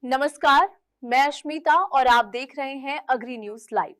नमस्कार, मैं अश्मिता और आप देख रहे हैं अग्री न्यूज लाइव।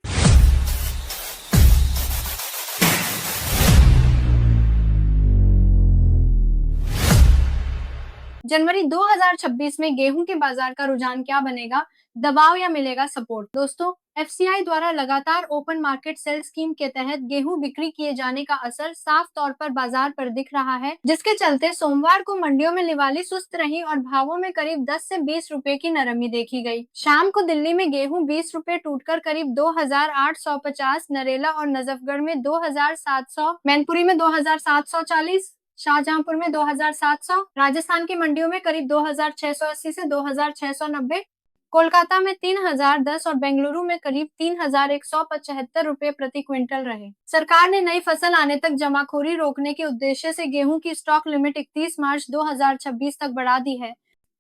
जनवरी 2026 में गेहूं के बाजार का रुझान क्या बनेगा? दबाव या मिलेगा सपोर्ट? दोस्तों, एफसीआई द्वारा लगातार ओपन मार्केट सेल स्कीम के तहत गेहूं बिक्री किए जाने का असर साफ तौर पर बाजार पर दिख रहा है, जिसके चलते सोमवार को मंडियों में लिवाली सुस्त रही और भावों में करीब 10 से 20 रुपए की नरमी देखी गई। शाम को दिल्ली में गेहूं 20 रुपए टूटकर करीब 2,850, नरेला और नजफगढ़ में 2,700, मैनपुरी में 2,740, शाहजहांपुर में 2,700, राजस्थान की मंडियों में करीब 2,680 से 2,690, कोलकाता में 3,010 और बेंगलुरु में करीब 3,175 रुपए प्रति क्विंटल रहे। सरकार ने नई फसल आने तक जमाखोरी रोकने के उद्देश्य से गेहूं की स्टॉक लिमिट 31 मार्च 2026 तक बढ़ा दी है,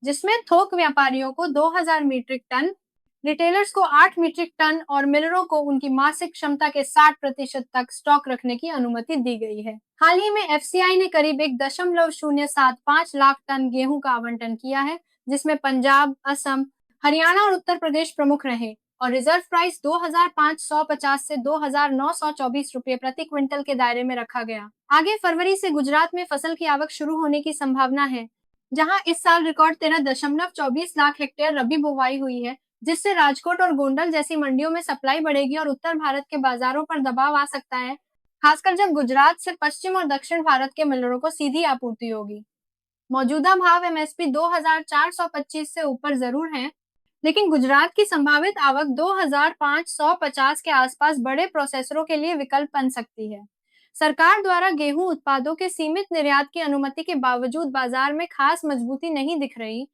जिसमें थोक व्यापारियों को 2,000 मीट्रिक टन, रिटेलर्स को 8 मीट्रिक टन और मिलरों को उनकी मासिक क्षमता के 60% तक स्टॉक रखने की अनुमति दी गई है। हाल ही में एफसीआई ने करीब 1.075 लाख टन गेहूं का आवंटन किया है, जिसमें पंजाब, असम, हरियाणा और उत्तर प्रदेश प्रमुख रहे और रिजर्व प्राइस 2,550 से 2,924 रुपए प्रति क्विंटल के दायरे में रखा गया। आगे फरवरी से गुजरात में फसल की आवक शुरू होने की संभावना है, जहां इस साल रिकॉर्ड 13.24 लाख हेक्टेयर रबी बुवाई हुई है, जिससे राजकोट और गोंडल जैसी मंडियों में सप्लाई बढ़ेगी और उत्तर भारत के बाजारों पर दबाव आ सकता है, खासकर जब गुजरात से पश्चिम और दक्षिण भारत के मिलरों को सीधी आपूर्ति होगी। मौजूदा भाव एमएसपी 2,425 से ऊपर जरूर हैं, लेकिन गुजरात की संभावित आवक 2,550 के आसपास बड़े प्रोसेसरों के लिए विकल्प बन सकती है। सरकार द्वारा गेहूं उत्पादों के सीमित निर्यात की अनुमति के बावजूद बाजार में खास मजबूती नहीं दिख रही,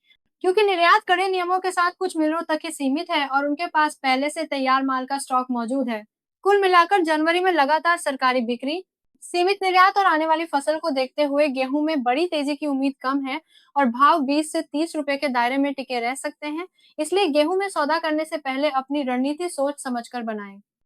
क्योंकि निर्यात कड़े नियमों के साथ कुछ मिलरों तक ही सीमित है और उनके पास पहले से तैयार माल का स्टॉक मौजूद है। कुल मिलाकर जनवरी में लगातार सरकारी बिक्री, सीमित निर्यात और आने वाली फसल को देखते हुए गेहूं में बड़ी तेजी की उम्मीद कम है और भाव 20 से 30 रुपए के दायरे में टिके रह सकते हैं। इसलिए गेहूं में सौदा करने से पहले अपनी रणनीति सोच समझकर बनाएं।